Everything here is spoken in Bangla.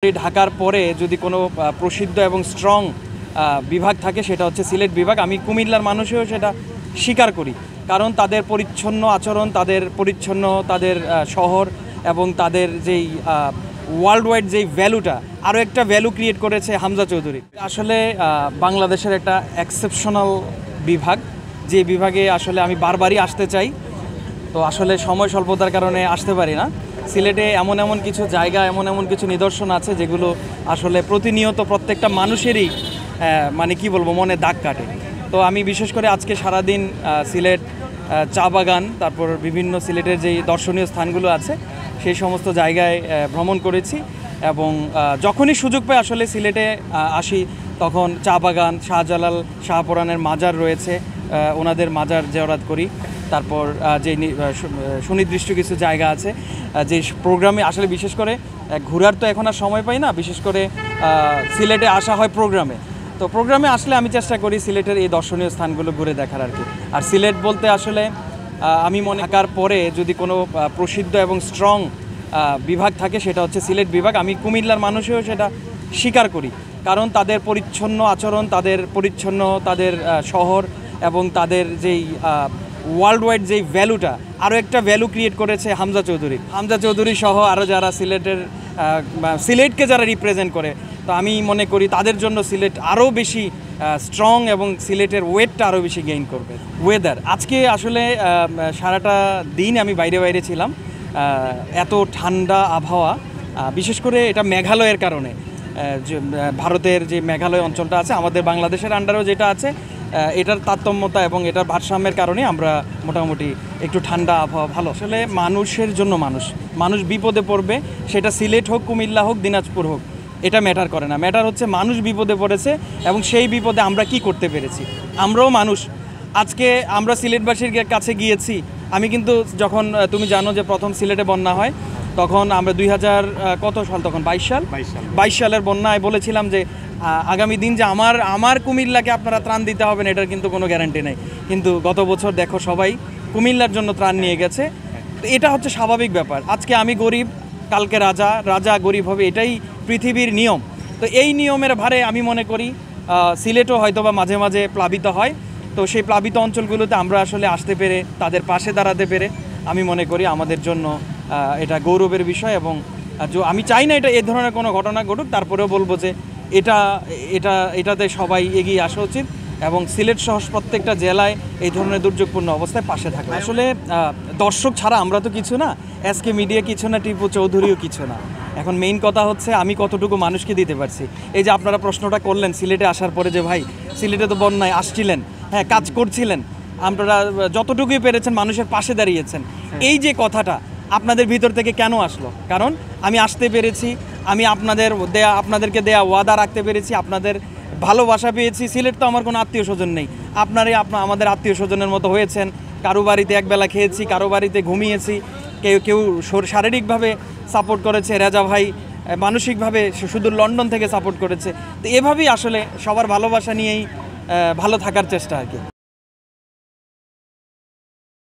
ঢাকার পরে যদি কোনো প্রসিদ্ধ এবং স্ট্রং বিভাগ থাকে সেটা হচ্ছে সিলেট বিভাগ। আমি কুমিল্লার মানুষেও সেটা স্বীকার করি, কারণ তাদের পরিচ্ছন্ন আচরণ, তাদের শহর এবং তাদের যেই ওয়ার্ল্ড ওয়াইড যেই ভ্যালুটা, আরও একটা ভ্যালু ক্রিয়েট করেছে হামজা চৌধুরী। আসলে বাংলাদেশের একটা এক্সেপশনাল বিভাগ, যে বিভাগে আসলে আমি বারবারই আসতে চাই, তো আসলে সময় স্বল্পতার কারণে আসতে পারি না। সিলেটে এমন কিছু জায়গা, এমন কিছু নিদর্শন আছে যেগুলো আসলে প্রতিনিয়ত প্রত্যেকটা মানুষেরই মানে কি বলবো, মনে দাগ কাটে। তো আমি বিশেষ করে আজকে সারাদিন সিলেট চা বাগান, তারপর বিভিন্ন সিলেটের যেই দর্শনীয় স্থানগুলো আছে সেই সমস্ত জায়গায় ভ্রমণ করেছি, এবং যখনই সুযোগ পাই আসলে সিলেটে আসি তখন চা বাগান, শাহজালাল শাহপরানের মাজার রয়েছে, ওনাদের মাজার জিয়ারত করি। তারপর যে সুনির্দিষ্ট কিছু জায়গা আছে যে প্রোগ্রামে আসলে বিশেষ করে ঘোরার তো এখন আর সময় পাই না, বিশেষ করে সিলেটে আসা হয় প্রোগ্রামে। তো প্রোগ্রামে আসলে আমি চেষ্টা করি সিলেটের এই দর্শনীয় স্থানগুলো ঘুরে দেখার আর কি। আর সিলেট বলতে আসলে আমি মনে থাকার পরে যদি কোনো প্রসিদ্ধ এবং স্ট্রং বিভাগ থাকে সেটা হচ্ছে সিলেট বিভাগ। আমি কুমিল্লার মানুষেও সেটা স্বীকার করি, কারণ তাদের পরিচ্ছন্ন আচরণ, তাদের শহর এবং তাদের যেই ওয়ার্ল্ড ওয়াইড যেই ভ্যালুটা, আরও একটা ভ্যালু ক্রিয়েট করেছে হামজা চৌধুরী সহ আরও যারা সিলেটকে যারা রিপ্রেজেন্ট করে। তো আমি মনে করি তাদের জন্য সিলেট আরও বেশি স্ট্রং এবং সিলেটের ওয়েটটা আরও বেশি গেইন করবে। ওয়েদার আজকে আসলে সারাটা দিন আমি বাইরে ছিলাম, এত ঠান্ডা আবহাওয়া, বিশেষ করে এটা মেঘালয়ের কারণে। ভারতের যে মেঘালয় অঞ্চলটা আছে, আমাদের বাংলাদেশের আন্ডারেও যেটা আছে, এটার তারতম্যতা এবং এটার ভারসাম্যের কারণে আমরা মোটামুটি একটু ঠান্ডা আবহাওয়া ভালো। আসলে মানুষের জন্য মানুষ বিপদে পড়বে, সেটা সিলেট হোক, কুমিল্লা হোক, দিনাজপুর হোক, এটা ম্যাটার করে না। ম্যাটার হচ্ছে মানুষ বিপদে পড়েছে এবং সেই বিপদে আমরা কি করতে পেরেছি। আমরাও মানুষ। আজকে আমরা সিলেটবাসীর কাছে গিয়েছি। আমি কিন্তু যখন তুমি জানো যে প্রথম সিলেটে বন্যা হয়, তখন আমরা 2000 কত সাল, তখন 22 সালের বন্যায় বলেছিলাম যে আগামী দিন যে আমার কুমিল্লাকে আপনারা ত্রাণ দিতে হবেন, এটার কিন্তু কোনো গ্যারান্টি নেই। কিন্তু গত বছর দেখো সবাই কুমিল্লার জন্য ত্রাণ নিয়ে গেছে। তো এটা হচ্ছে স্বাভাবিক ব্যাপার। আজকে আমি গরিব, কালকে রাজা গরিব হবে, এটাই পৃথিবীর নিয়ম। তো এই নিয়মের ভারে আমি মনে করি সিলেটও হয়তোবা মাঝে মাঝে প্লাবিত হয়। তো সেই প্লাবিত অঞ্চলগুলোতে আমরা আসলে আসতে পেরে, তাদের পাশে দাঁড়াতে পেরে, আমি মনে করি আমাদের জন্য এটা গৌরবের বিষয়। এবং আমি চাই না এটা এ ধরনের কোনো ঘটনা ঘটুক, তারপরেও বলবো যে এটাতে সবাই এগিয়ে আসা উচিত এবং সিলেট সহ প্রত্যেকটা জেলায় এই ধরনের দুর্যোগপূর্ণ অবস্থায় পাশে থাকবে। আসলে দর্শক ছাড়া আমরা তো কিছু না, এসকে মিডিয়া কিছু না, টিপু চৌধুরীও কিছু না। এখন মেইন কথা হচ্ছে আমি কতটুকু মানুষকে দিতে পারছি। এই যে আপনারা প্রশ্নটা করলেন সিলেটে আসার পরে, যে ভাই সিলেটে তো বন্যায় আসছিলেন, হ্যাঁ কাজ করছিলেন, আপনারা যতটুকুই পেরেছেন মানুষের পাশে দাঁড়িয়েছেন, এই যে কথাটা আপনাদের ভিতর থেকে কেন আসলো? কারণ আমি আসতে পেরেছি, আমি আপনাদেরকে দেয়া ওয়াদা রাখতে পেরেছি, আপনাদের ভালোবাসা পেয়েছি। সিলেট তো আমার কোনো আত্মীয় স্বজন নেই, আমাদের আত্মীয় স্বজনের মতো হয়েছেন। কারো বাড়িতে একবেলা খেয়েছি, কারো বাড়িতে ঘুমিয়েছি, কেউ শারীরিকভাবে সাপোর্ট করেছে, রেজা ভাই মানসিকভাবে শুধু লন্ডন থেকে সাপোর্ট করেছে। তো এভাবেই আসলে সবার ভালোবাসা নিয়েই ভালো থাকার চেষ্টা আর কি।